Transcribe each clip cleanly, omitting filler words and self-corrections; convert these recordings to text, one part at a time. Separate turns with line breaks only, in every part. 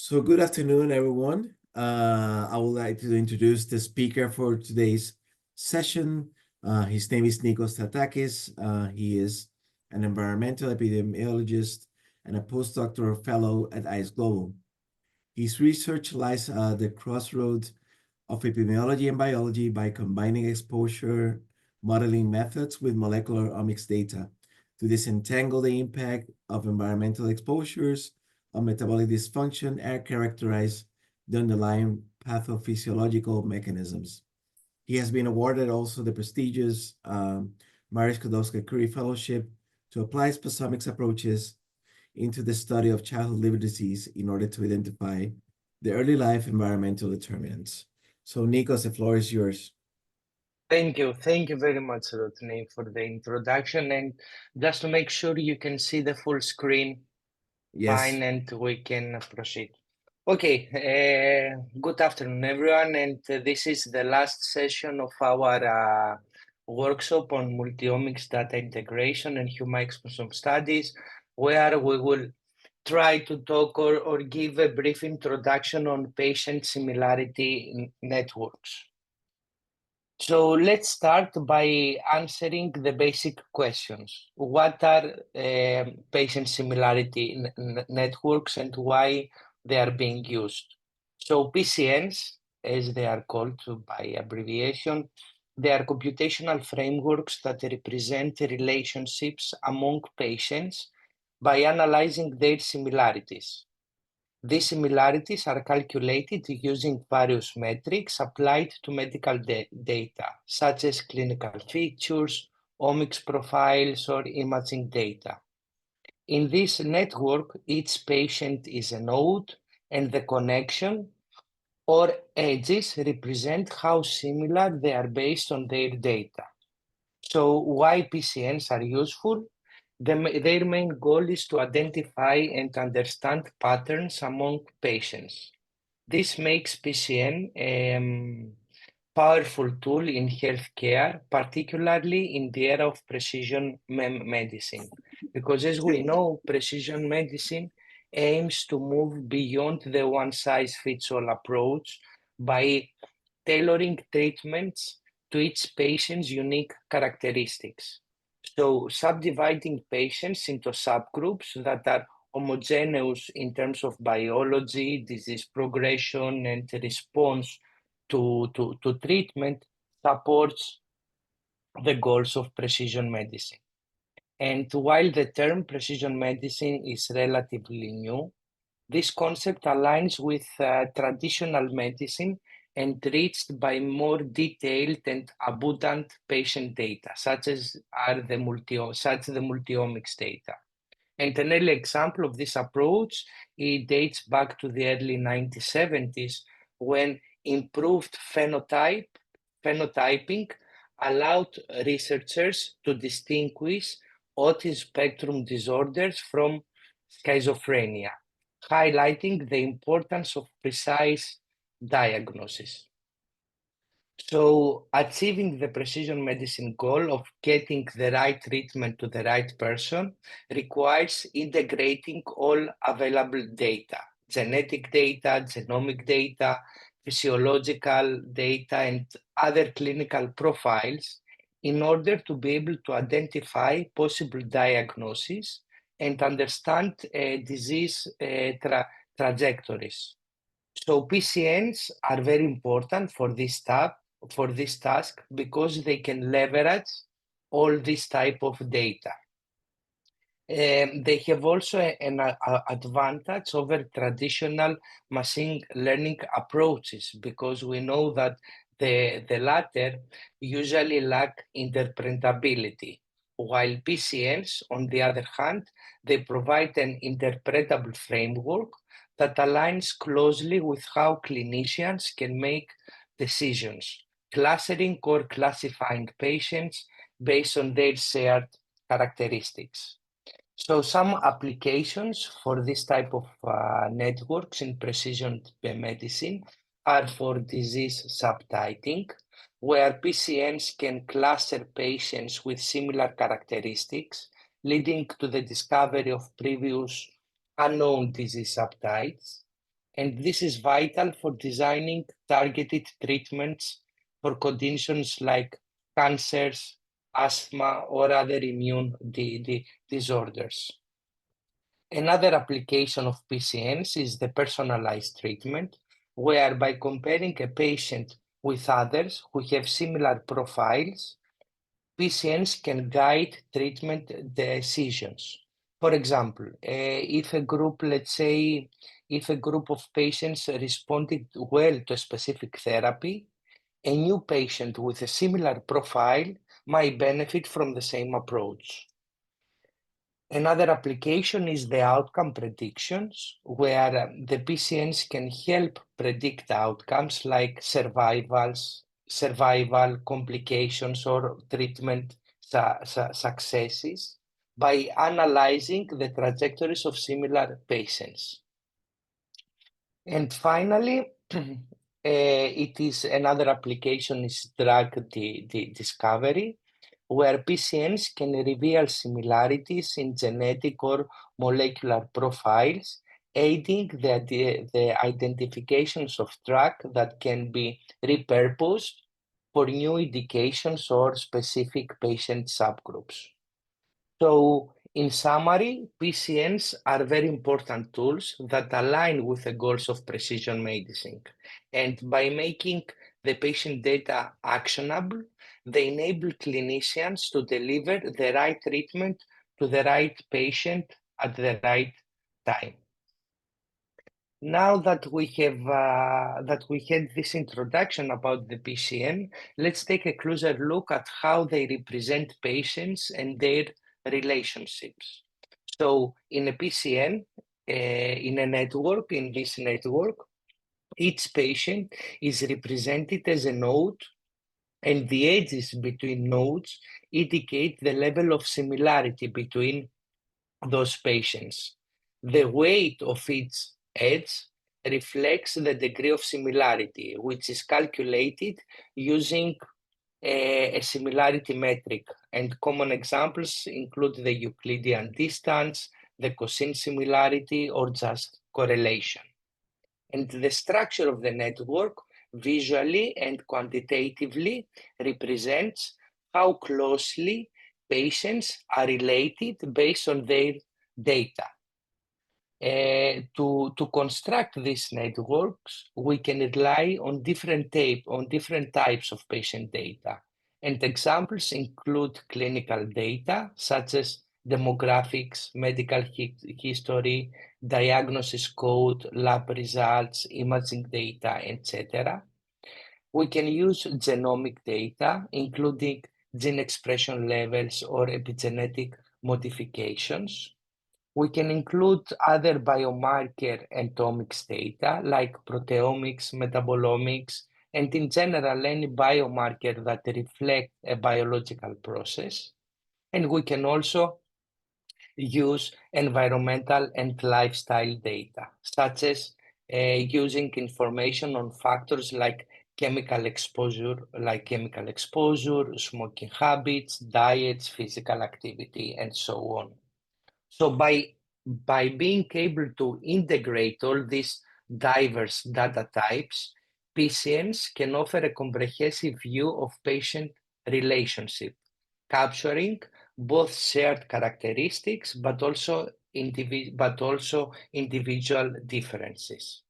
So good afternoon, everyone. I would like to introduce the speaker for today's session. His name is Nikos Stratakis. He is an environmental epidemiologist and a postdoctoral fellow at ISGlobal. His research lies at the crossroad of epidemiology and biology by combining exposure modeling methods with molecular omics data to disentangle the impact of environmental exposures on metabolic dysfunction and characterize the underlying pathophysiological mechanisms. He has been awarded also the prestigious Marie Skłodowska-Curie Fellowship to apply exposomics approaches into the study of childhood liver disease in order to identify the early life environmental determinants. So Nikos, the floor is yours.
Thank you very much, Rodney, for the introduction. And just to make sure you can see the full screen,
Yes.
fine, and we can proceed. Okay, good afternoon, everyone. And this is the last session of our workshop on multi-omics data integration and human exposome studies, where we will try to talk or give a brief introduction on patient similarity networks. So let's start by answering the basic questions. What are patient similarity networks and why they are being used? So PCNs, as they are called by abbreviation, they are computational frameworks that represent relationships among patients by analyzing their similarities. These similarities are calculated using various metrics applied to medical data, such as clinical features, omics profiles, or imaging data. In this network, each patient is a node, and the connection or edges represent how similar they are based on their data. So why PCNs are useful? Their main goal is to identify and understand patterns among patients. This makes PCN a powerful tool in healthcare, particularly in the era of precision medicine. Because as we know, precision medicine aims to move beyond the one-size-fits-all approach by tailoring treatments to each patient's unique characteristics. So subdividing patients into subgroups that are homogeneous in terms of biology, disease progression, and response to treatment supports the goals of precision medicine. And while the term precision medicine is relatively new, this concept aligns with traditional medicine enriched by more detailed and abundant patient data, such as the multi-omics data. And an early example of this approach, it dates back to the early 1970s, when improved phenotyping allowed researchers to distinguish autism spectrum disorders from schizophrenia, highlighting the importance of precise diagnosis. So achieving the precision medicine goal of getting the right treatment to the right person requires integrating all available data, genetic data, genomic data, physiological data, and other clinical profiles in order to be able to identify possible diagnoses and understand disease trajectories. So PCNs are very important for this task because they can leverage all this type of data. They have also an advantage over traditional machine learning approaches because we know that the latter usually lack interpretability, while PCNs, on the other hand, they provide an interpretable framework that aligns closely with how clinicians can make decisions, clustering or classifying patients based on their shared characteristics. So some applications for this type of networks in precision medicine are for disease subtyping, where PCNs can cluster patients with similar characteristics, leading to the discovery of previous unknown disease subtypes. And this is vital for designing targeted treatments for conditions like cancers, asthma, or other immune disorders. Another application of PCNs is the personalized treatment, where by comparing a patient with others who have similar profiles, PCNs can guide treatment decisions. For example, if a group, let's say, if a group of patients responded well to a specific therapy, a new patient with a similar profile might benefit from the same approach. Another application is the outcome predictions, where the PCNs can help predict outcomes like survival, complications, or treatment successes by analyzing the trajectories of similar patients. And finally, it is another application is drug discovery, where PCNs can reveal similarities in genetic or molecular profiles, aiding the identifications of drugs that can be repurposed for new indications or specific patient subgroups. So, in summary, PCNs are very important tools that align with the goals of precision medicine. And by making the patient data actionable, they enable clinicians to deliver the right treatment to the right patient at the right time. Now that we had this introduction about the PCN, let's take a closer look at how they represent patients and their relationships. So in a PCN, in this network, each patient is represented as a node, and the edges between nodes indicate the level of similarity between those patients. The weight of each edge reflects the degree of similarity, which is calculated using a similarity metric. And common examples include the Euclidean distance, the cosine similarity, or just correlation. And the structure of the network visually and quantitatively represents how closely patients are related based on their data. To construct these networks, we can rely on different types of patient data. And examples include clinical data, such as demographics, medical history, diagnosis code, lab results, imaging data, etc. We can use genomic data, including gene expression levels or epigenetic modifications. We can include other biomarker and omics data like proteomics, metabolomics, and in general, any biomarker that reflect a biological process. And we can also use environmental and lifestyle data, such as using information on factors like chemical exposure, smoking habits, diets, physical activity, and so on. So by being able to integrate all these diverse data types, PCNs can offer a comprehensive view of patient relationship, capturing both shared characteristics but also individual differences.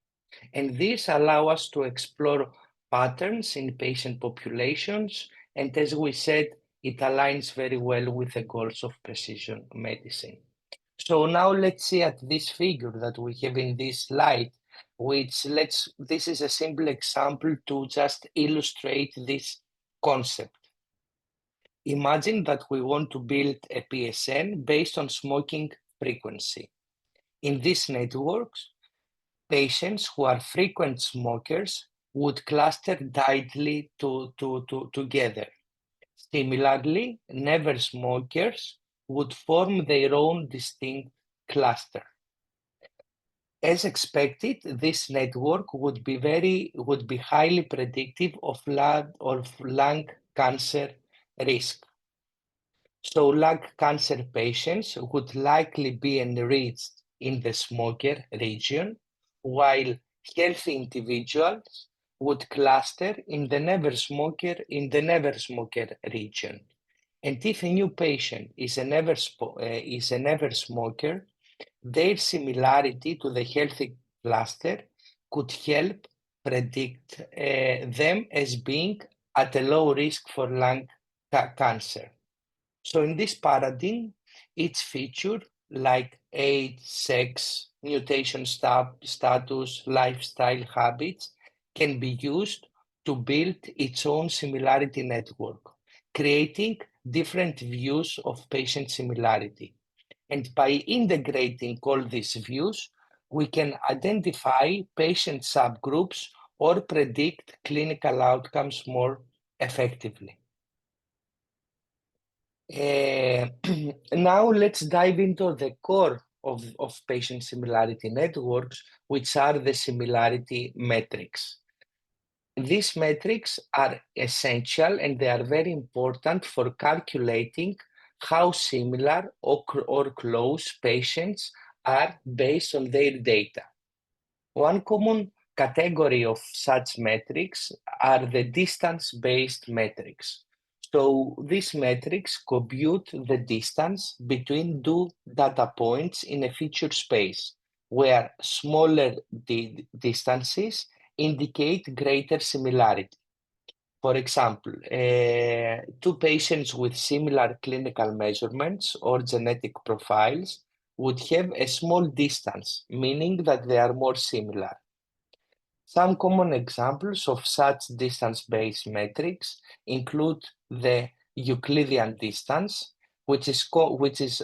And this allows us to explore patterns in patient populations, and as we said, it aligns very well with the goals of precision medicine. So now let's see at this figure that we have in this slide, this is a simple example to just illustrate this concept. Imagine that we want to build a PSN based on smoking frequency. In these networks, patients who are frequent smokers would cluster tightly together. Similarly, never smokers would form their own distinct cluster. As expected, this network would be highly predictive of lung cancer risk. So lung cancer patients would likely be enriched in the smoker region, while healthy individuals would cluster in the never smoker region. And if a new patient is a never smoker, their similarity to the healthy cluster could help predict them as being at a low risk for lung cancer. So in this paradigm, each feature like age, sex, mutation status, lifestyle habits can be used to build its own similarity network, creating different views of patient similarity. And by integrating all these views, we can identify patient subgroups or predict clinical outcomes more effectively. Now let's dive into the core of patient similarity networks, which are the similarity metrics. These metrics are essential and they are very important for calculating how similar or close patients are based on their data. One common category of such metrics are the distance-based metrics. So these metrics compute the distance between two data points in a feature space, where smaller distances indicate greater similarity. For example, two patients with similar clinical measurements or genetic profiles would have a small distance, meaning that they are more similar. Some common examples of such distance-based metrics include the Euclidean distance, which is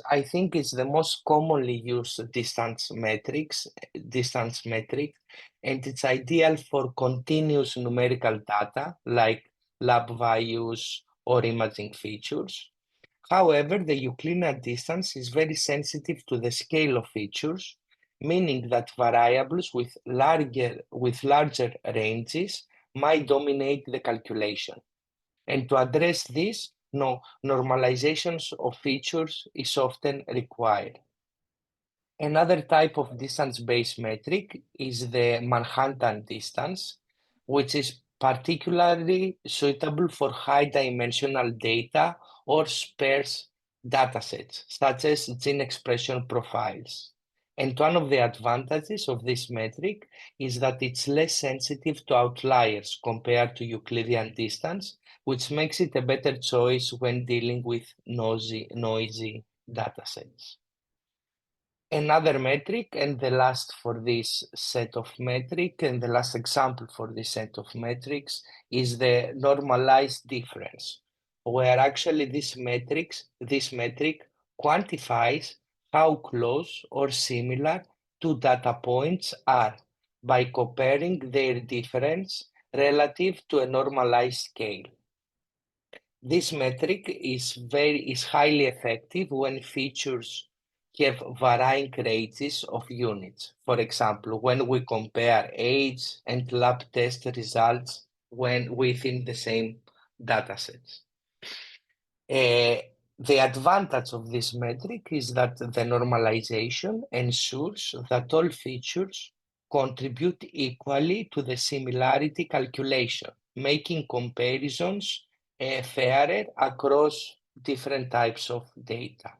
I think is the most commonly used distance metric, and it's ideal for continuous numerical data like lab values or imaging features. However, the Euclidean distance is very sensitive to the scale of features, meaning that variables with larger ranges might dominate the calculation. And to address this, normalizations of features is often required. Another type of distance-based metric is the Manhattan distance, which is particularly suitable for high-dimensional data or sparse datasets, such as gene expression profiles. And one of the advantages of this metric is that it's less sensitive to outliers compared to Euclidean distance, which makes it a better choice when dealing with noisy datasets. Another metric, and the last for this set of metric, and the last example for this set of metrics is the normalized difference, where actually this metric quantifies how close or similar two data points are by comparing their difference relative to a normalized scale. This metric is highly effective when features have varying ranges of units. For example, when we compare age and lab test results when within the same datasets. The advantage of this metric is that the normalization ensures that all features contribute equally to the similarity calculation, making comparisons fairer across different types of data.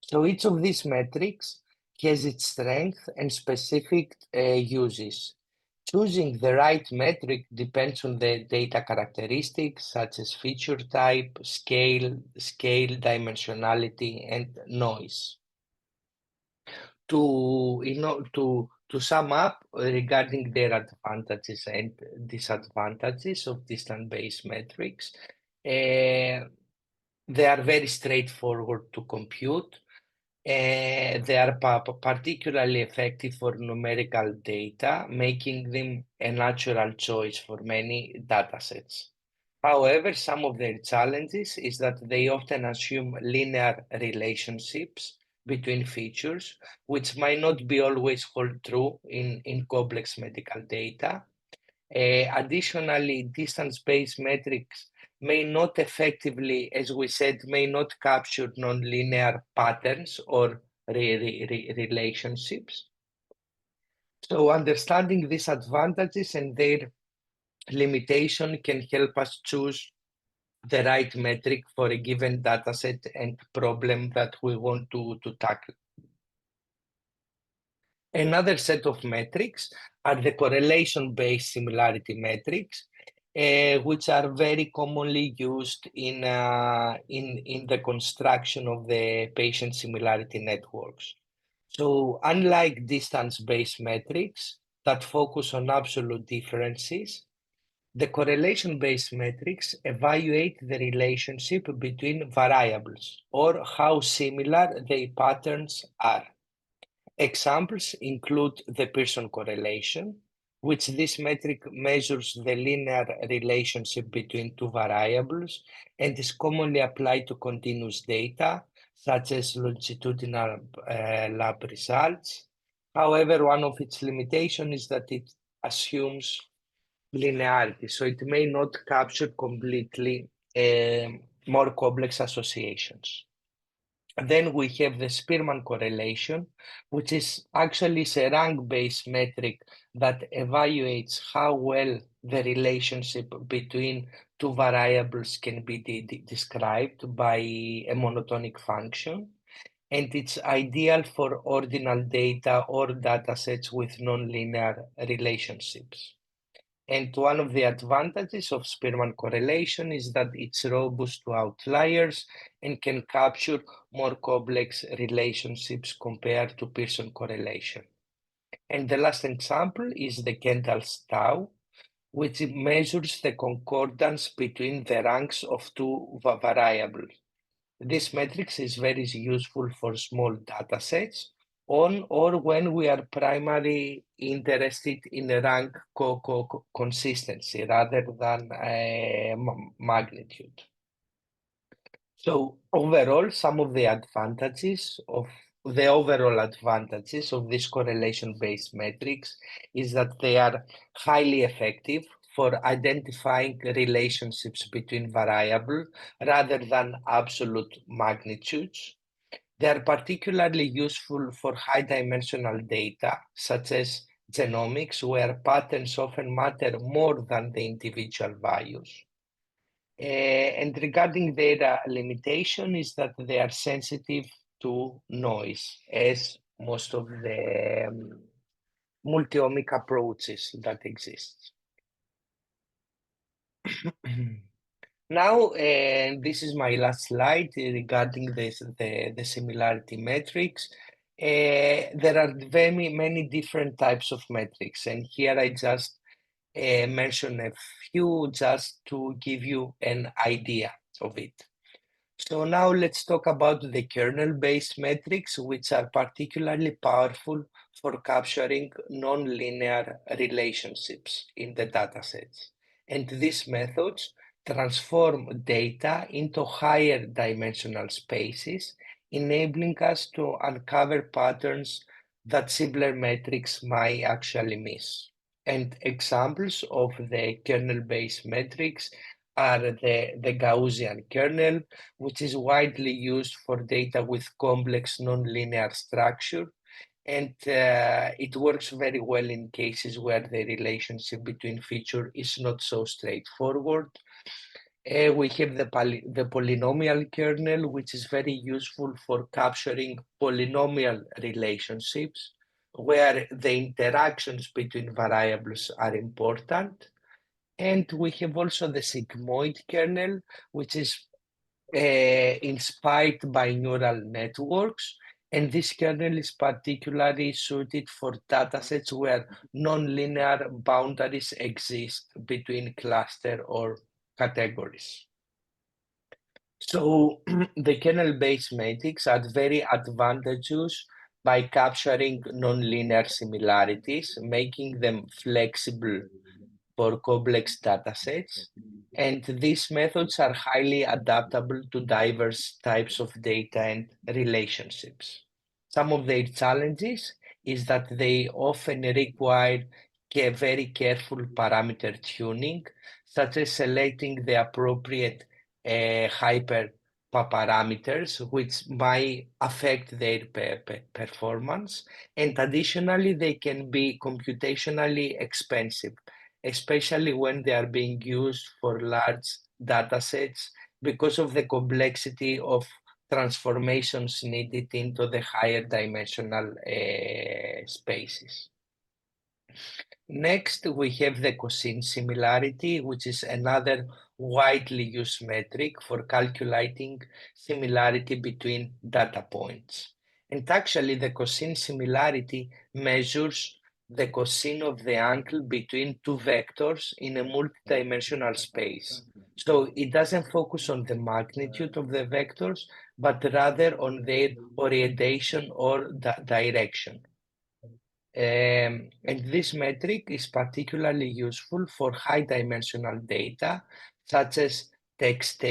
So each of these metrics has its strength and specific uses. Choosing the right metric depends on the data characteristics such as feature type, scale, dimensionality, and noise. To sum up regarding their advantages and disadvantages of distance-based metrics, they are very straightforward to compute. They are particularly effective for numerical data, making them a natural choice for many datasets. However, some of their challenges is that they often assume linear relationships between features, which might not be always hold true in complex medical data. Additionally, distance-based metrics may not effectively, as we said, may not capture nonlinear patterns or relationships. So understanding these advantages and their limitation can help us choose the right metric for a given dataset and problem that we want to tackle. Another set of metrics are the correlation-based similarity metrics, which are very commonly used in the construction of the patient similarity networks. So unlike distance-based metrics that focus on absolute differences, the correlation-based metrics evaluate the relationship between variables or how similar their patterns are. Examples include the Pearson correlation, which this metric measures the linear relationship between two variables and is commonly applied to continuous data, such as longitudinal lab results. However, one of its limitations is that it assumes linearity, so it may not capture completely more complex associations. Then we have the Spearman correlation, which is actually a rank-based metric that evaluates how well the relationship between two variables can be described by a monotonic function. And it's ideal for ordinal data or datasets with nonlinear relationships. And one of the advantages of Spearman correlation is that it's robust to outliers and can capture more complex relationships compared to Pearson correlation. And the last example is the Kendall's tau, which measures the concordance between the ranks of two variables. This metric is very useful for small data sets on or when we are primarily interested in rank consistency rather than magnitude. So overall, some of the advantages of the overall advantages of these correlation-based metrics is that they are highly effective for identifying relationships between variables rather than absolute magnitudes. They are particularly useful for high-dimensional data, such as genomics, where patterns often matter more than the individual values. And regarding their limitation is that they are sensitive to noise, as most of the multi-omic approaches that exist. Now, this is my last slide regarding the similarity metrics. There are very many different types of metrics, and here I just mention a few just to give you an idea of it. So now let's talk about the kernel-based metrics, which are particularly powerful for capturing non-linear relationships in the datasets. And these methods transform data into higher dimensional spaces, enabling us to uncover patterns that simpler metrics might actually miss. And examples of the kernel-based metrics are the Gaussian kernel, which is widely used for data with complex nonlinear structure. And it works very well in cases where the relationship between features is not so straightforward. We have the polynomial kernel, which is very useful for capturing polynomial relationships, where the interactions between variables are important. And we have also the sigmoid kernel, which is inspired by neural networks. And this kernel is particularly suited for datasets where nonlinear boundaries exist between cluster or categories. So the kernel-based metrics are very advantageous by capturing nonlinear similarities, making them flexible for complex datasets. And these methods are highly adaptable to diverse types of data and relationships. Some of their challenges is that they often require very careful parameter tuning, such as selecting the appropriate parameters which might affect their performance. And additionally, they can be computationally expensive, especially when they are being used for large data sets because of the complexity of transformations needed into the higher dimensional spaces. Next, we have the cosine similarity, which is another widely used metric for calculating similarity between data points. And actually, the cosine similarity measures the cosine of the angle between two vectors in a multidimensional space. So it doesn't focus on the magnitude of the vectors, but rather on their orientation or direction. And this metric is particularly useful for high-dimensional data, such as text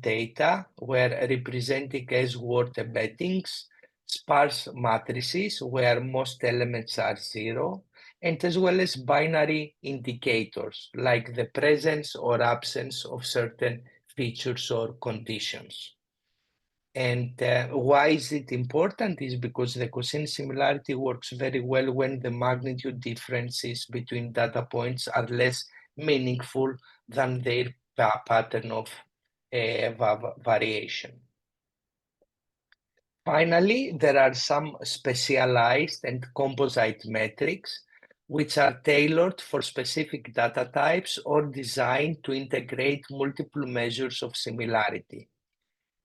data, where representing as word embeddings, sparse matrices, where most elements are zero, and as well as binary indicators, like the presence or absence of certain features or conditions. And why is it important is because the cosine similarity works very well when the magnitude differences between data points are less meaningful than their pattern of variation. Finally, there are some specialized and composite metrics which are tailored for specific data types or designed to integrate multiple measures of similarity.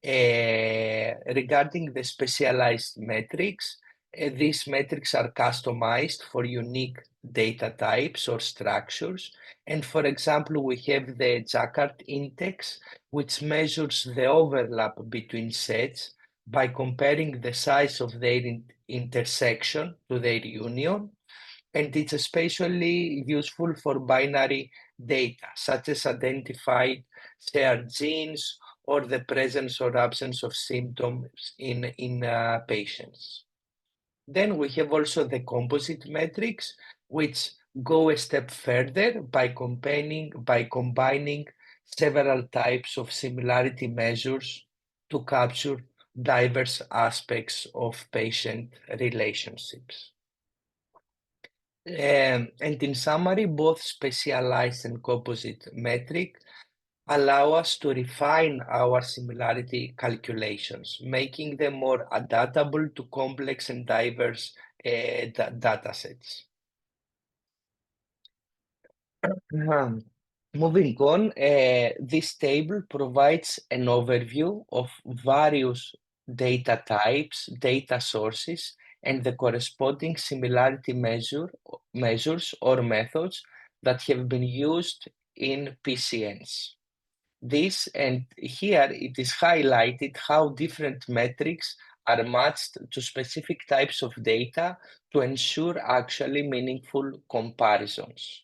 Regarding the specialized metrics, these metrics are customized for unique data types or structures. And for example, we have the Jacquard index, which measures the overlap between sets by comparing the size of their intersection to their union. And it's especially useful for binary data, such as identified shared genes or the presence or absence of symptoms in patients. Then we have also the composite metrics, which go a step further by combining several types of similarity measures to capture diverse aspects of patient relationships. And in summary, both specialized and composite metric allow us to refine our similarity calculations, making them more adaptable to complex and diverse data sets. Moving on, this table provides an overview of various data types, data sources, and the corresponding similarity measures or methods that have been used in PCNs. This and here it is highlighted how different metrics are matched to specific types of data to ensure actually meaningful comparisons.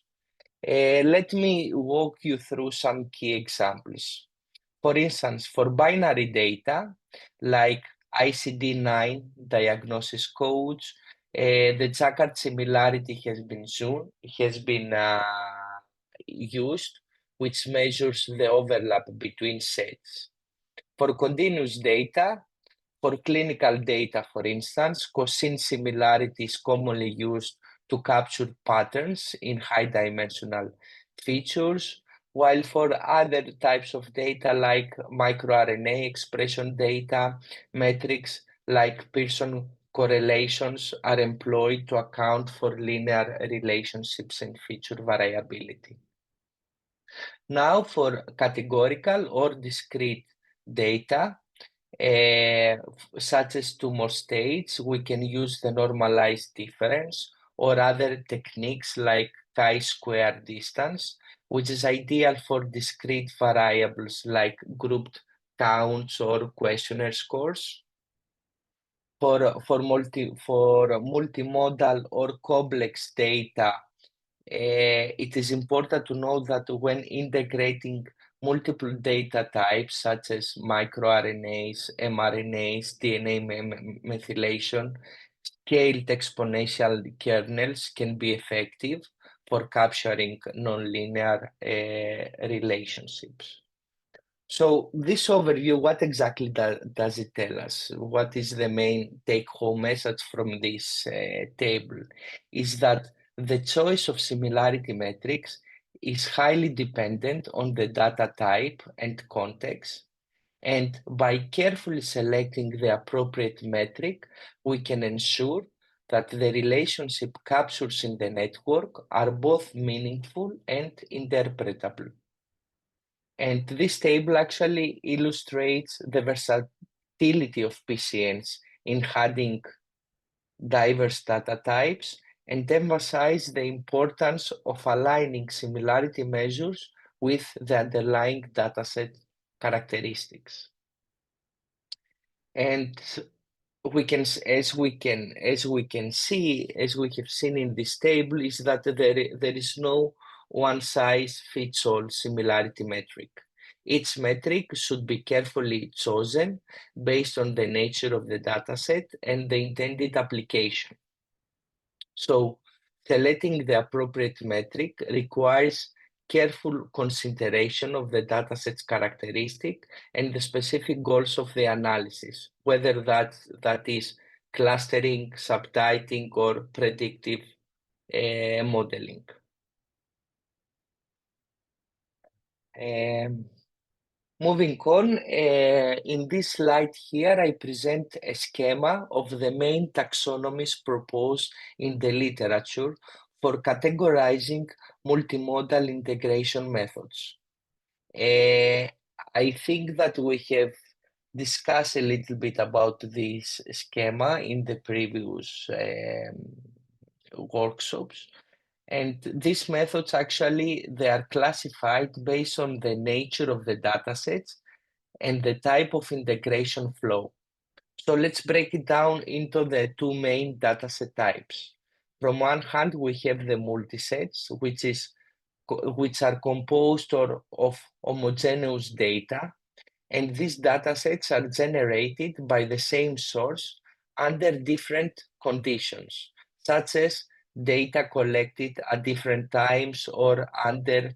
Let me walk you through some key examples. For instance, for binary data, like ICD-9 diagnosis codes, the Jacquard similarity has been used, which measures the overlap between sets. For continuous data, for clinical data, for instance, cosine similarity is commonly used to capture patterns in high-dimensional features, while for other types of data like microRNA expression data, metrics like Pearson correlations are employed to account for linear relationships and feature variability. Now for categorical or discrete data, such as tumor states, we can use the normalized difference or other techniques like chi-square distance, which is ideal for discrete variables like grouped counts or questionnaire scores. For multimodal or complex data, it is important to know that when integrating multiple data types such as microRNAs, mRNAs, DNA methylation, scaled exponential kernels can be effective for capturing nonlinear relationships. So this overview, what exactly does it tell us? What is the main take-home message from this table? Is that the choice of similarity metrics is highly dependent on the data type and context. And by carefully selecting the appropriate metric, we can ensure that the relationship captures in the network are both meaningful and interpretable. And this table actually illustrates the versatility of PCNs in having diverse data types and emphasize the importance of aligning similarity measures with the underlying dataset characteristics. And we can, as we have seen in this table, is that there is no one-size-fits-all similarity metric. Each metric should be carefully chosen based on the nature of the dataset and the intended application. So selecting the appropriate metric requires careful consideration of the dataset's characteristic and the specific goals of the analysis, whether that is clustering, subtyping, or predictive modeling. Moving on, in this slide here, I present a schema of the main taxonomies proposed in the literature for categorizing multimodal integration methods. I think that we have discussed a little bit about this schema in the previous workshops. And these methods actually, they are classified based on the nature of the datasets and the type of integration flow. So let's break it down into the two main dataset types. From one hand, we have the multisets, which are composed of homogeneous data, and these datasets are generated by the same source under different conditions, such as data collected at different times or under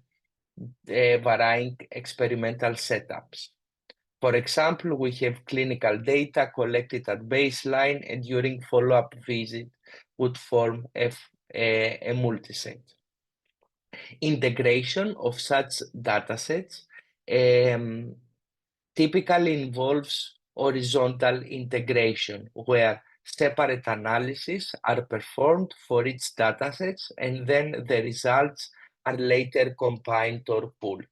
varying experimental setups. For example, we have clinical data collected at baseline and during follow-up visit would form a multiset. Integration of such datasets typically involves horizontal integration, where separate analyses are performed for each dataset and then the results are later combined or pooled.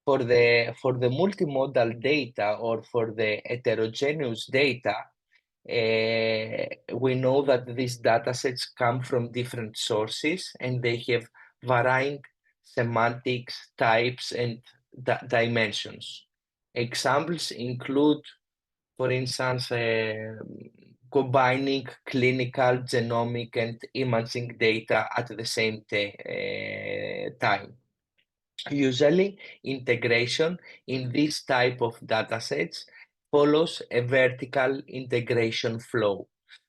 For the multimodal data or for the heterogeneous data, we know that these datasets come from different sources and they have varying semantics, types, and dimensions. Examples include, for instance, combining clinical, genomic, and imaging data at the same time. Usually, integration in this type of datasets follows a vertical integration flow,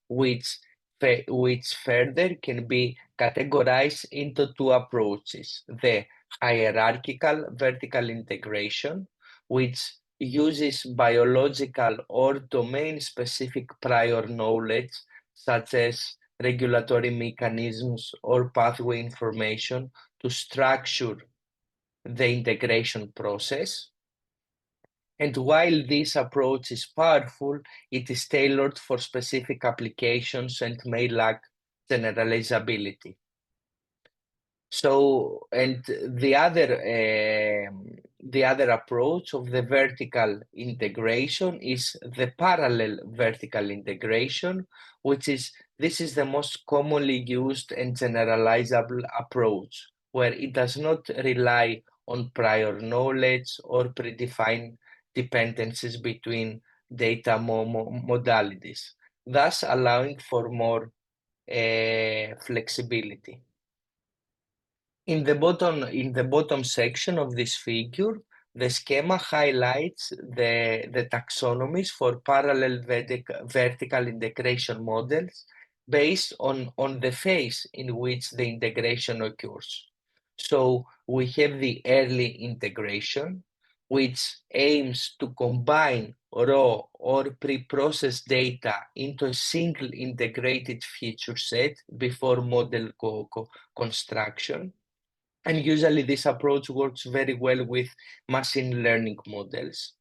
which further can be categorized into two approaches: the hierarchical vertical integration, which uses biological or domain-specific prior knowledge, such as regulatory mechanisms or pathway information, to structure the integration process. And while this approach is powerful, it is tailored for specific applications and may lack generalizability. So, and the other approach of the vertical integration is the parallel vertical integration, this is the most commonly used and generalizable approach, where it does not rely on prior knowledge or predefined dependencies between data modalities, thus allowing for more flexibility. In the bottom section of this figure, the schema highlights the taxonomies for parallel vertical integration models based on the phase in which the integration occurs. So we have the early integration, which aims to combine raw or pre-processed data into a single integrated feature set before model construction. And usually this approach works very well with machine learning models.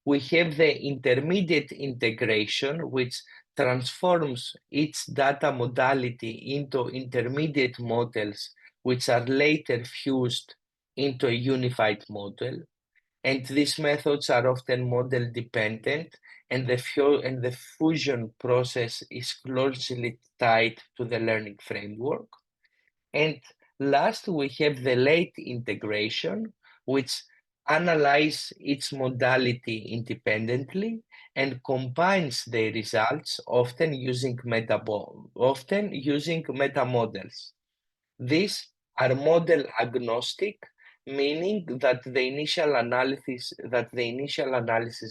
We have the intermediate integration, which transforms each data modality into intermediate models, which are later fused into a unified model. And these methods are often model dependent, and the fusion process is closely tied to the learning framework. And last, we have the late integration, which analyzes each modality independently and combines the results, often using meta models. These are model agnostic, meaning that the initial analysis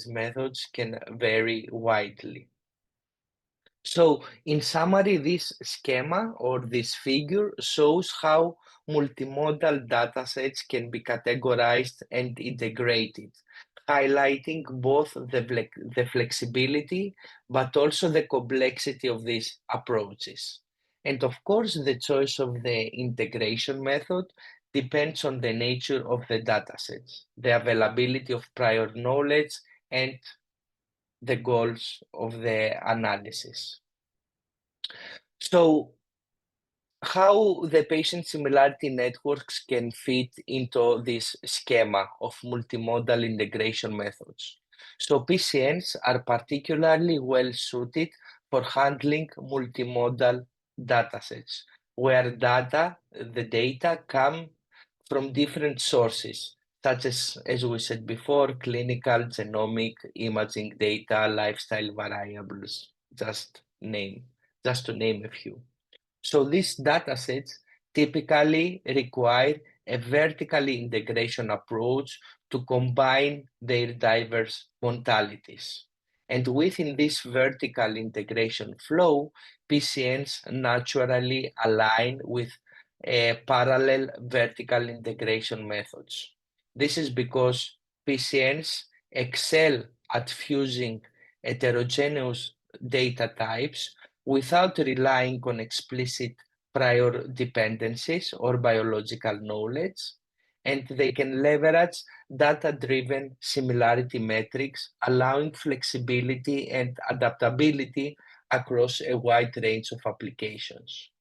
methods can vary widely. So in summary, this schema or this figure shows how multimodal datasets can be categorized and integrated, highlighting both the flexibility but also the complexity of these approaches. And of course, the choice of the integration method depends on the nature of the datasets, the availability of prior knowledge, and the goals of the analysis. So how the patient similarity networks can fit into this schema of multimodal integration methods. So PCNs are particularly well suited for handling multimodal datasets, where the data come from different sources, such as we said before, clinical, genomic, imaging data, lifestyle variables, just to name a few. So these datasets typically require a vertical integration approach to combine their diverse modalities. And within this vertical integration flow, PCNs naturally align with parallel vertical integration methods. This is because PCNs excel at fusing heterogeneous data types without relying on explicit prior dependencies or biological knowledge, and they can leverage data-driven similarity metrics, allowing flexibility and adaptability across a wide range of applications.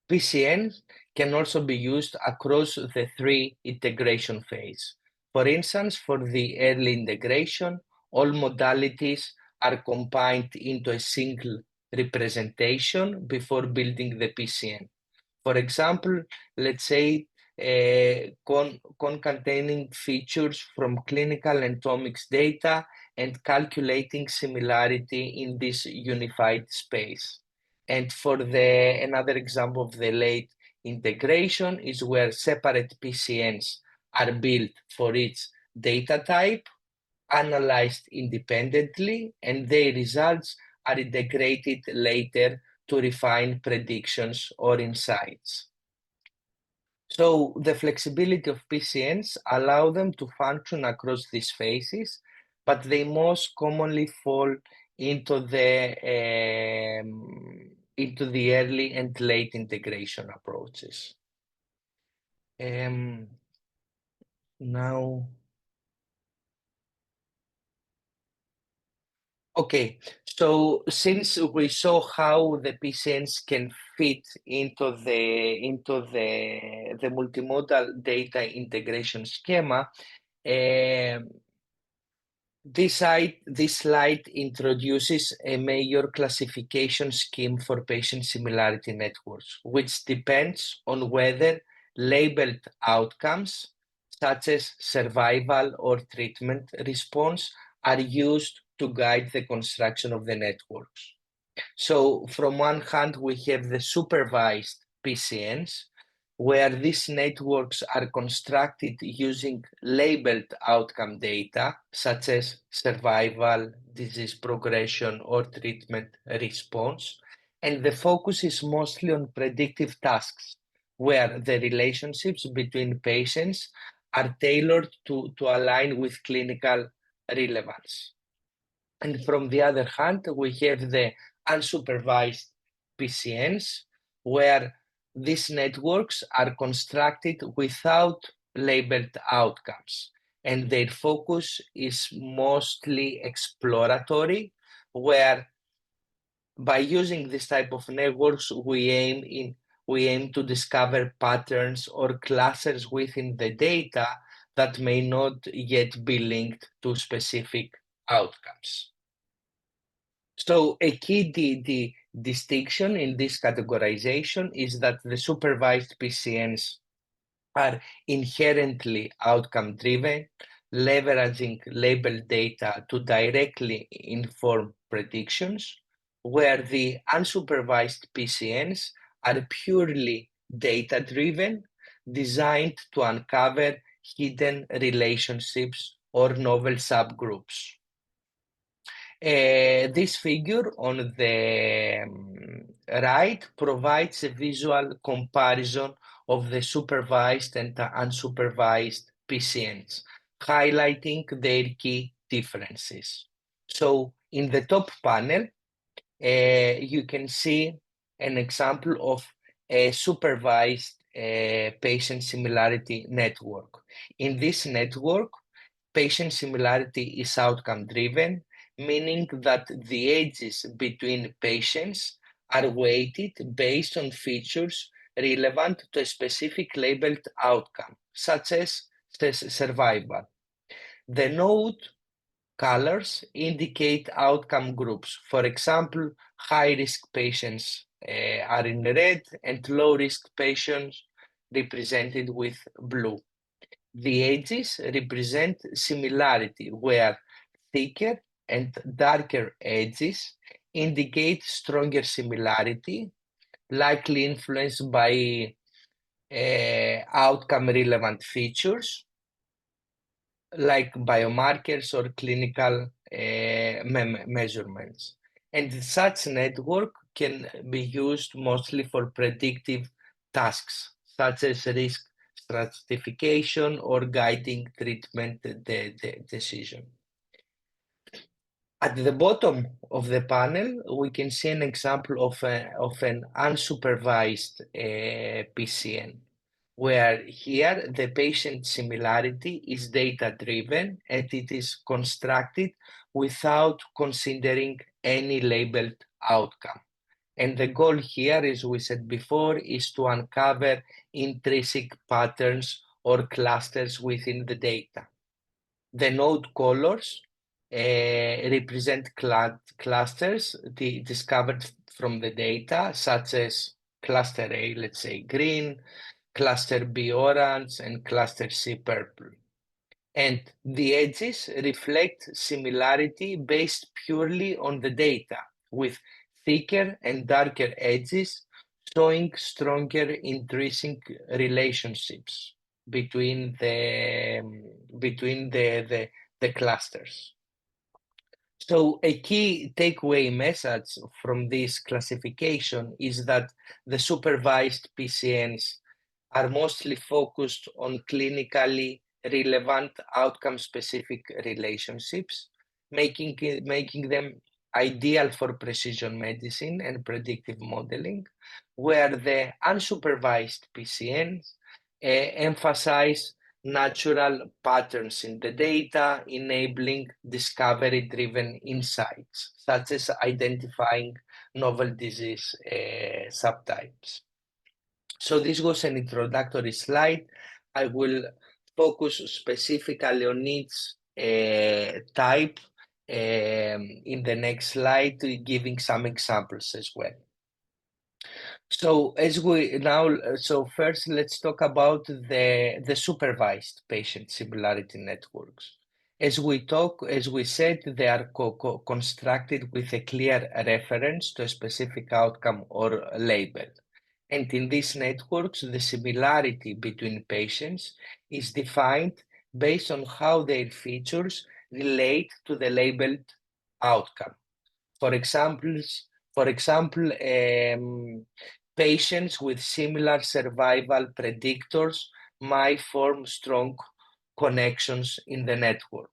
PCNs can also be used across the three integration phases. For instance, for the early integration, all modalities are combined into a single representation before building the PCN. For example, let's say concatenating features from clinical and omics data and calculating similarity in this unified space. And for another example of the late integration is where separate PCNs are built for each data type, analyzed independently, and their results are integrated later to refine predictions or insights. So the flexibility of PCNs allow them to function across these phases, but they most commonly fall into the early and late integration approaches. Now, okay, so since we saw how the PCNs can fit into the multimodal data integration schema, this slide introduces a major classification scheme for patient similarity networks, which depends on whether labeled outcomes, such as survival or treatment response, are used to guide the construction of the networks. So from one hand, we have the supervised PCNs, where these networks are constructed using labeled outcome data, such as survival, disease progression, or treatment response. And the focus is mostly on predictive tasks, where the relationships between patients are tailored to align with clinical relevance. And from the other hand, we have the unsupervised PCNs, where these networks are constructed without labeled outcomes, and their focus is mostly exploratory, where by using this type of networks, we aim to discover patterns or clusters within the data that may not yet be linked to specific outcomes. So a key distinction in this categorization is that the supervised PCNs are inherently outcome-driven, leveraging labeled data to directly inform predictions, where the unsupervised PCNs are purely data-driven, designed to uncover hidden relationships or novel subgroups. This figure on the right provides a visual comparison of the supervised and the unsupervised PCNs, highlighting their key differences. So in the top panel, you can see an example of a supervised patient similarity network. In this network, patient similarity is outcome-driven, meaning that the edges between patients are weighted based on features relevant to a specific labeled outcome, such as survival. The node colors indicate outcome groups. For example, high-risk patients are in red and low-risk patients represented with blue. The edges represent similarity, where thicker and darker edges indicate stronger similarity, likely influenced by outcome-relevant features like biomarkers or clinical measurements. And such network can be used mostly for predictive tasks, such as risk stratification or guiding treatment decision. At the bottom of the panel, we can see an example of an unsupervised PCN, where here the patient similarity is data-driven and it is constructed without considering any labeled outcome. And the goal here, as we said before, is to uncover intrinsic patterns or clusters within the data. The node colors represent clusters discovered from the data, such as cluster A, let's say green, cluster B orange, and cluster C purple. And the edges reflect similarity based purely on the data, with thicker and darker edges showing stronger intrinsic relationships between the clusters. So a key takeaway message from this classification is that the supervised PCNs are mostly focused on clinically relevant outcome-specific relationships, making them ideal for precision medicine and predictive modeling, where the unsupervised PCNs emphasize natural patterns in the data, enabling discovery-driven insights, such as identifying novel disease subtypes. So this was an introductory slide. I will focus specifically on each type in the next slide, giving some examples as well. So first let's talk about the supervised patient similarity networks. As we said, they are constructed with a clear reference to a specific outcome or label. And in these networks, the similarity between patients is defined based on how their features relate to the labeled outcome. For example, patients with similar survival predictors might form strong connections in the network.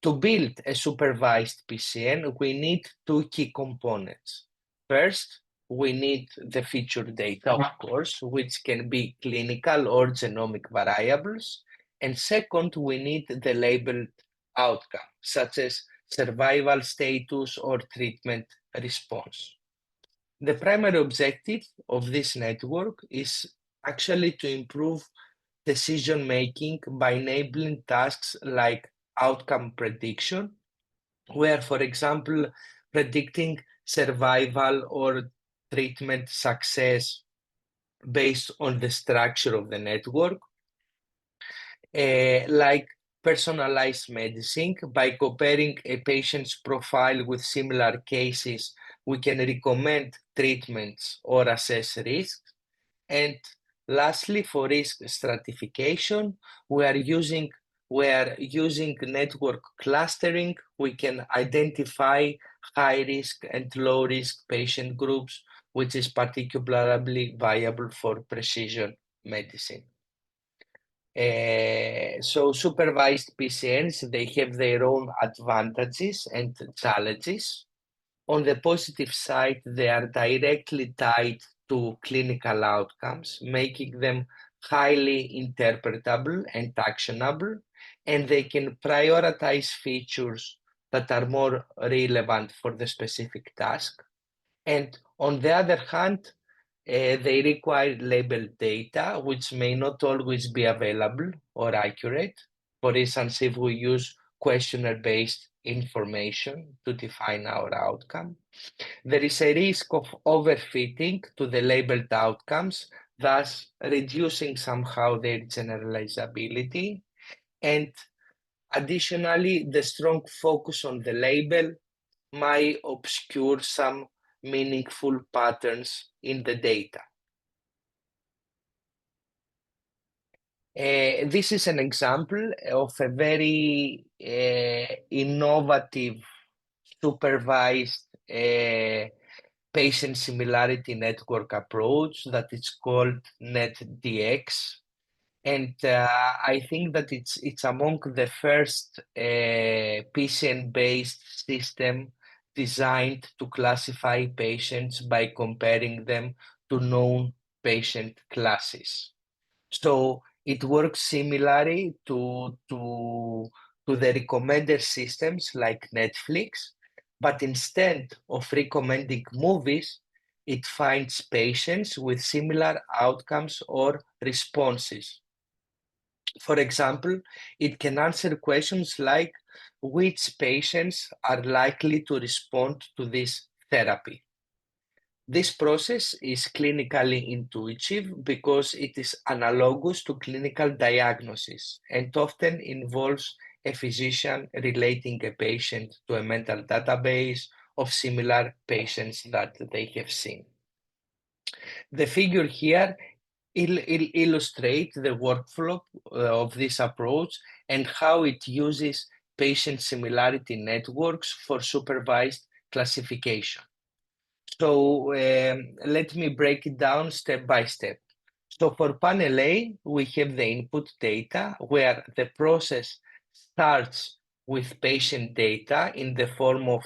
To build a supervised PCN, we need two key components. First, we need the feature data, of course, which can be clinical or genomic variables. And second, we need the labeled outcome, such as survival status or treatment response. The primary objective of this network is actually to improve decision-making by enabling tasks like outcome prediction, where, for example, predicting survival or treatment success based on the structure of the network, like personalized medicine. By comparing a patient's profile with similar cases, we can recommend treatments or assess risks. And lastly, for risk stratification, we are using network clustering. We can identify high risk and low risk patient groups, which is particularly viable for precision medicine. So supervised PCNs, they have their own advantages and challenges. On the positive side, they are directly tied to clinical outcomes, making them highly interpretable and actionable, and they can prioritize features that are more relevant for the specific task. And on the other hand, they require labeled data, which may not always be available or accurate. For instance, if we use questionnaire-based information to define our outcome, there is a risk of overfitting to the labeled outcomes, thus reducing somehow their generalizability. And additionally, the strong focus on the label might obscure some meaningful patterns in the data. This is an example of a very innovative supervised patient similarity network approach that is called NetDX. And I think that it's among the first PCN-based system designed to classify patients by comparing them to known patient classes. So it works similarly to the recommender systems like Netflix, but instead of recommending movies, it finds patients with similar outcomes or responses. For example, it can answer questions like which patients are likely to respond to this therapy. This process is clinically intuitive because it is analogous to clinical diagnosis and often involves a physician relating a patient to a mental database of similar patients that they have seen. The figure here illustrates the workflow of this approach and how it uses patient similarity networks for supervised classification. So let me break it down step by step. So for panel A, we have the input data where the process starts with patient data in the form of,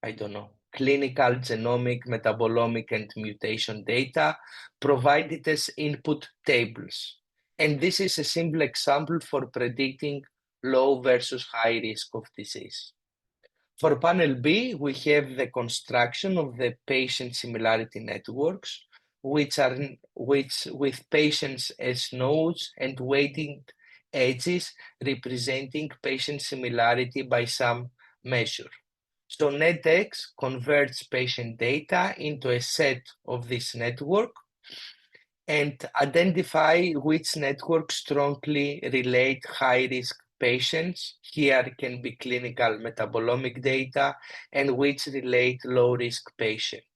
I don't know, clinical, genomic, metabolomic, and mutation data provided as input tables. And this is a simple example for predicting low versus high risk of disease. For panel B, we have the construction of the patient similarity networks, which with patients as nodes and weighted edges representing patient similarity by some measure. So NetX converts patient data into a set of this network and identify which networks strongly relate high-risk patients. Here can be clinical metabolomic data, and which relate low-risk patients.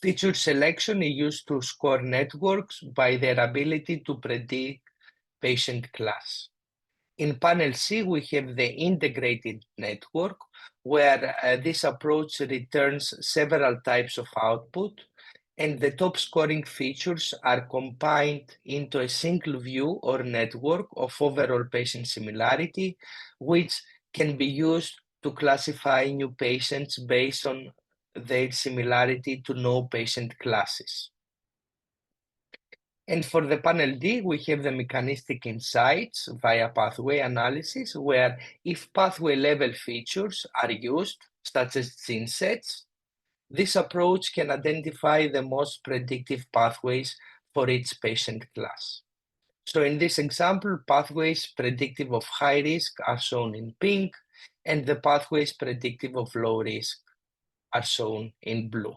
Feature selection is used to score networks by their ability to predict patient class. In panel C, we have the integrated network, where this approach returns several types of output, and the top scoring features are combined into a single view or network of overall patient similarity, which can be used to classify new patients based on their similarity to known patient classes. And for the panel D, we have the mechanistic insights via pathway analysis, where if pathway level features are used, such as gene sets, this approach can identify the most predictive pathways for each patient class. So in this example, pathways predictive of high risk are shown in pink, and the pathways predictive of low risk are shown in blue.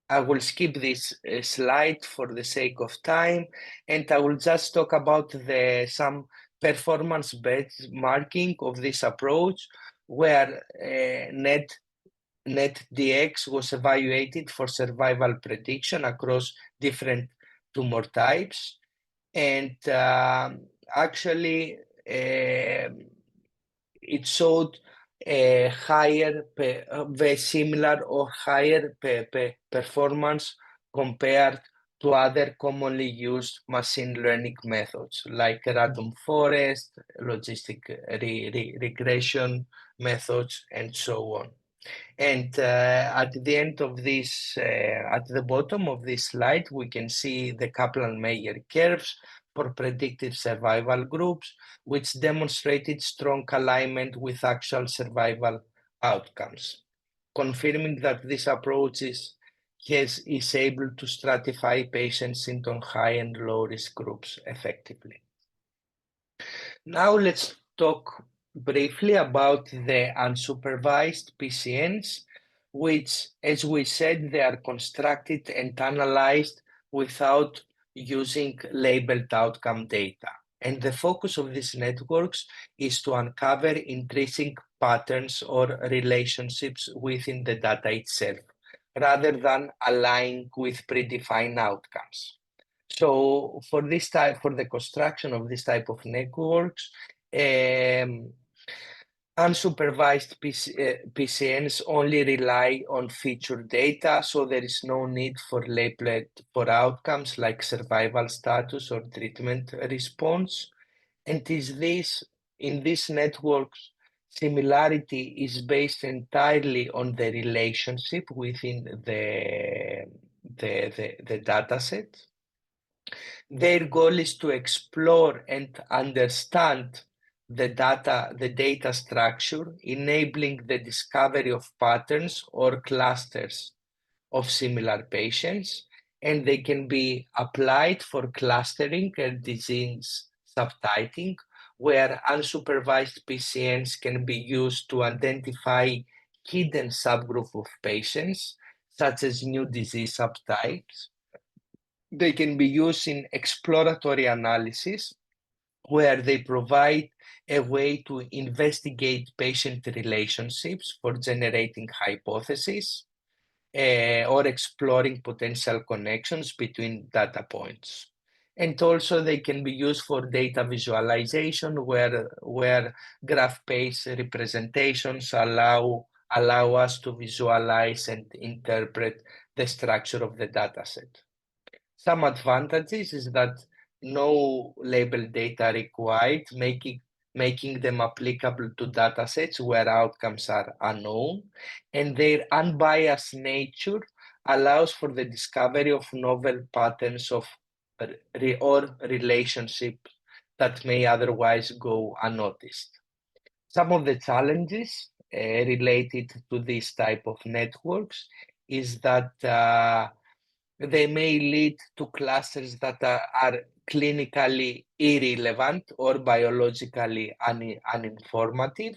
I will skip this slide for the sake of time, and I will just talk about some performance benchmarking of this approach, where NetDX was evaluated for survival prediction across different tumor types, and actually it showed a higher, very similar or higher performance compared to other commonly used machine learning methods like random forest, logistic regression methods, and so on. And at the end of this, at the bottom of this slide, we can see the Kaplan-Meier curves for predictive survival groups, which demonstrated strong alignment with actual survival outcomes, confirming that this approach is able to stratify patients into high and low risk groups effectively. Now let's talk briefly about the unsupervised PCNs, which, as we said, they are constructed and analyzed without using labeled outcome data. And the focus of these networks is to uncover intrinsic patterns or relationships within the data itself, rather than aligning with predefined outcomes. So for the construction of this type of networks, unsupervised PCNs only rely on feature data, so there is no need for labeled for outcomes like survival status or treatment response. And in these networks, similarity is based entirely on the relationship within the data set. Their goal is to explore and understand the data structure, enabling the discovery of patterns or clusters of similar patients, and they can be applied for clustering and disease subtyping, where unsupervised PCNs can be used to identify hidden subgroup of patients, such as new disease subtypes. They can be used in exploratory analysis, where they provide a way to investigate patient relationships for generating hypotheses or exploring potential connections between data points. And also they can be used for data visualization, where graph-based representations allow us to visualize and interpret the structure of the dataset. Some advantages is that no label data required, making them applicable to datasets where outcomes are unknown, and their unbiased nature allows for the discovery of novel patterns or relationships that may otherwise go unnoticed. Some of the challenges related to this type of networks is that they may lead to clusters that are clinically irrelevant or biologically uninformative.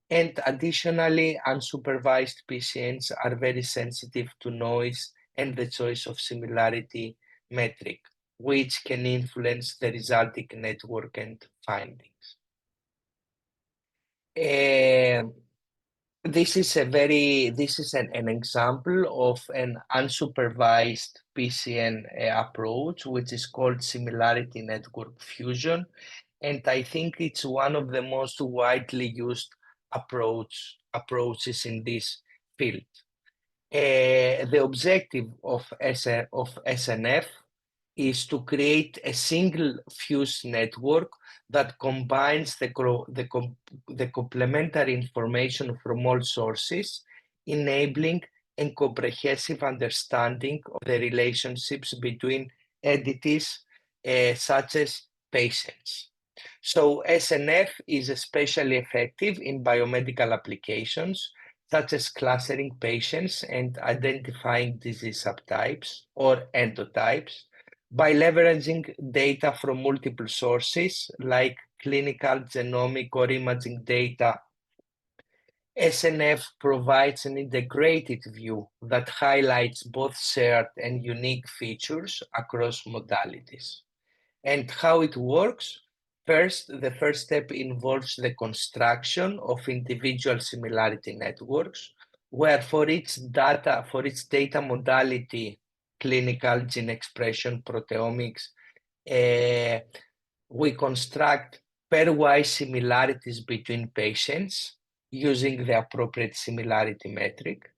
And additionally, unsupervised PCNs are very sensitive to noise and the choice of similarity metric, which can influence the resulting network and findings. This is an example of an unsupervised PCN approach, which is called similarity network fusion. And I think it's one of the most widely used approaches in this field. The objective of SNF is to create a single fuse network that combines the complementary information from all sources, enabling a comprehensive understanding of the relationships between entities such as patients. So SNF is especially effective in biomedical applications, such as clustering patients and identifying disease subtypes or endotypes, by leveraging data from multiple sources like clinical, genomic, or imaging data. SNF provides an integrated view that highlights both shared and unique features across modalities. And how it works? First, the first step involves the construction of individual similarity networks, where for each data modality, clinical, gene expression, proteomics, we construct pairwise similarities between patients using the appropriate similarity metric.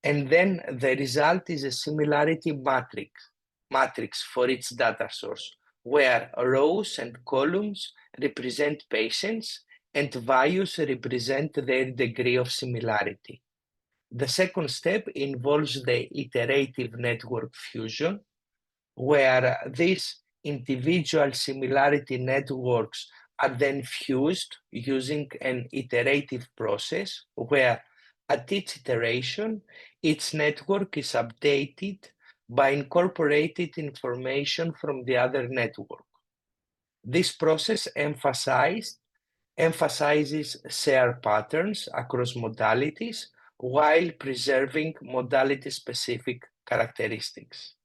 And then the result is a similarity matrix for each data source, where rows and columns represent patients and values represent their degree of similarity. The second step involves the iterative network fusion, where these individual similarity networks are then fused using an iterative process, where at each iteration, each network is updated by incorporated information from the other network. This process emphasizes shared patterns across modalities while preserving modality-specific characteristics.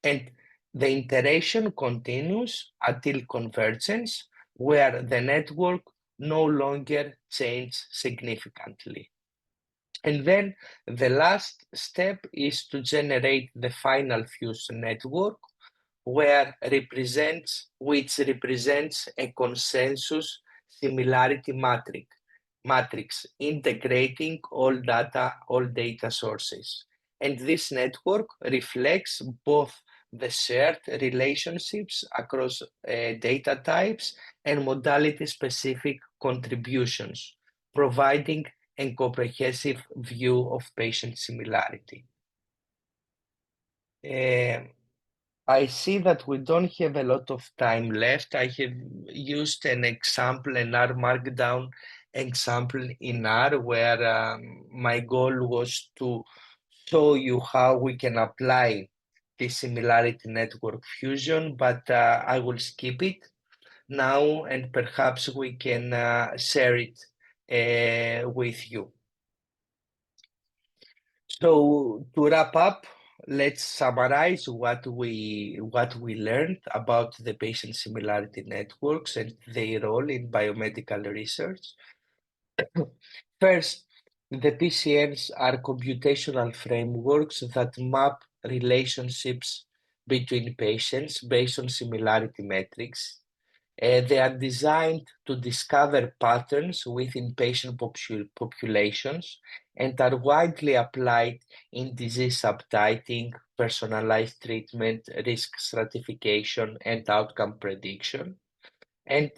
And the iteration continues until convergence, where the network no longer changes significantly. And then the last step is to generate the final fuse network, which represents a consensus similarity matrix integrating all data sources. And this network reflects both the shared relationships across data types and modality-specific contributions, providing a comprehensive view of patient similarity. I see that we don't have a lot of time left. I have used an example, an R Markdown example in R, where my goal was to show you how we can apply this similarity network fusion, but I will skip it now, and perhaps we can share it with you. So to wrap up, let's summarize what we learned about the patient similarity networks and their role in biomedical research. First, the PCNs are computational frameworks that map relationships between patients based on similarity metrics. They are designed to discover patterns within patient populations and are widely applied in disease subtyping, personalized treatment, risk stratification, and outcome prediction. And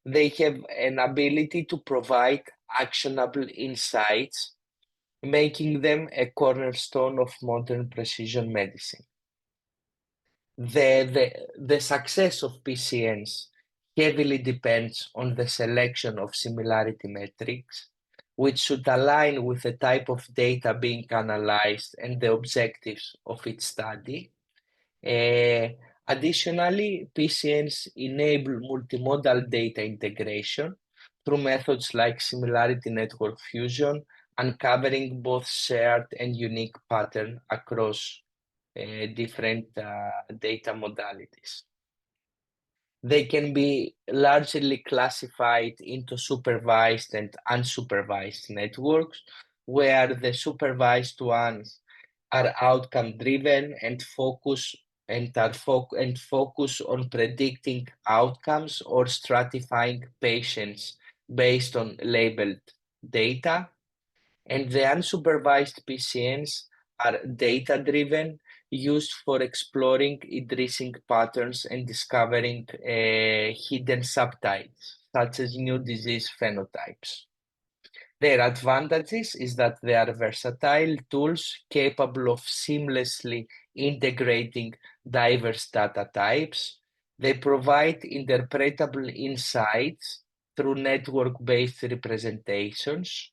they have an ability to provide actionable insights, making them a cornerstone of modern precision medicine. The success of PCNs heavily depends on the selection of similarity metrics, which should align with the type of data being analyzed and the objectives of each study. Additionally, PCNs enable multimodal data integration through methods like similarity network fusion, uncovering both shared and unique patterns across different data modalities. They can be largely classified into supervised and unsupervised networks, where the supervised ones are outcome-driven and focus on predicting outcomes or stratifying patients based on labeled data, and the unsupervised PCNs are data-driven, used for exploring idiosyncratic patterns and discovering hidden subtypes, such as new disease phenotypes. Their advantages is that they are versatile tools capable of seamlessly integrating diverse data types. They provide interpretable insights through network-based representations,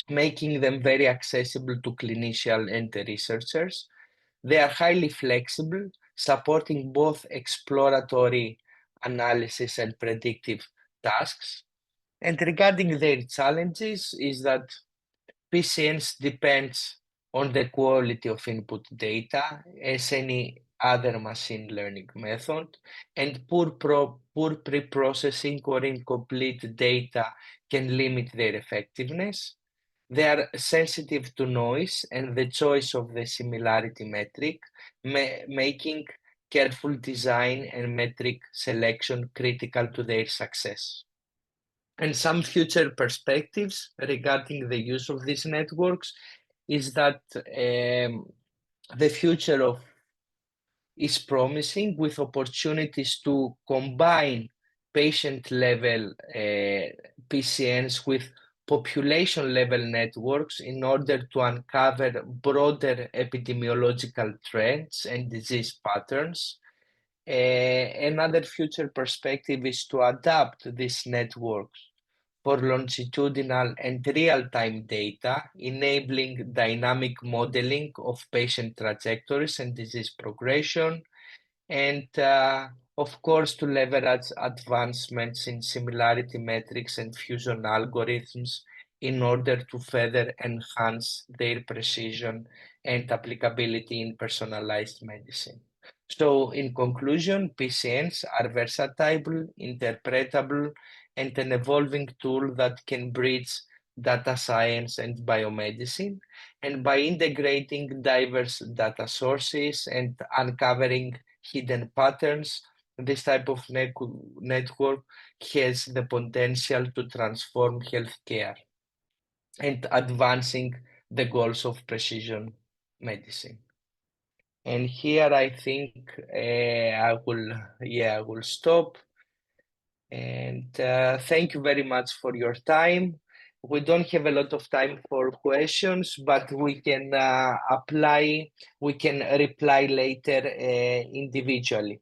making them very accessible to clinicians and researchers. They are highly flexible, supporting both exploratory analysis and predictive tasks. And regarding their challenges is that PCNs depends on the quality of input data as any other machine learning method, and poor pre-processing or incomplete data can limit their effectiveness. They are sensitive to noise and the choice of the similarity metric, making careful design and metric selection critical to their success. And some future perspectives regarding the use of these networks is that the future is promising, with opportunities to combine patient-level PCNs with population-level networks in order to uncover broader epidemiological trends and disease patterns. Another future perspective is to adapt these networks for longitudinal and real-time data, enabling dynamic modeling of patient trajectories and disease progression, and of course to leverage advancements in similarity metrics and fusion algorithms in order to further enhance their precision and applicability in personalized medicine. So in conclusion, PCNs are versatile, interpretable, and an evolving tool that can bridge data science and biomedicine. And by integrating diverse data sources and uncovering hidden patterns, this type of network has the potential to transform healthcare and advancing the goals of precision medicine. And here I think I will stop. And thank you very much for your time. We don't have a lot of time for questions, but we can we can reply later individually.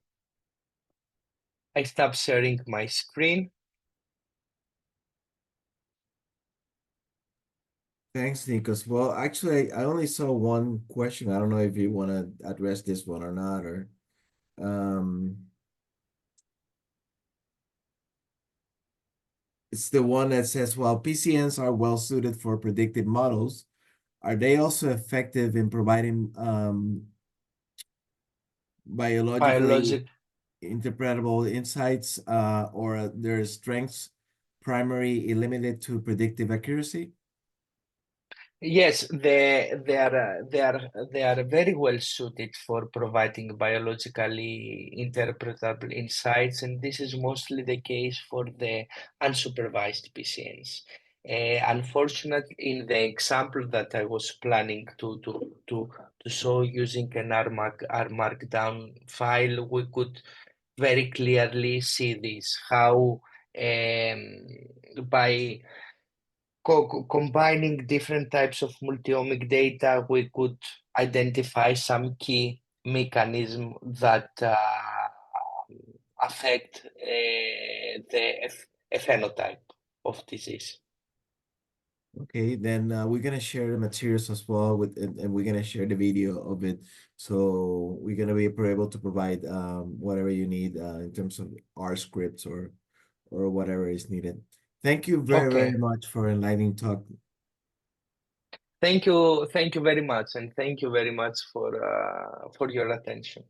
I stop sharing my screen.
Thanks, Nikos. Well, actually, I only saw one question. I don't know if you want to address this one or not, or it's the one that says, while PCNs are well suited for predictive models, are they also effective in providing biologically interpretable insights, or are their strengths primarily limited to predictive accuracy?
Yes, they are very well suited for providing biologically interpretable insights, and this is mostly the case for the unsupervised PCNs. Unfortunately, in the example that I was planning to show using an R Markdown file, we could very clearly see this, how by combining different types of multi-omic data, we could identify some key mechanism that affect the phenotype of disease.
Okay, then we're gonna share the materials as well with, and we're gonna share the video of it. So we're gonna be able to provide whatever you need in terms of R scripts or whatever is needed. Thank you very much for enlightening talk.
Thank you very much, and thank you very much for your attention.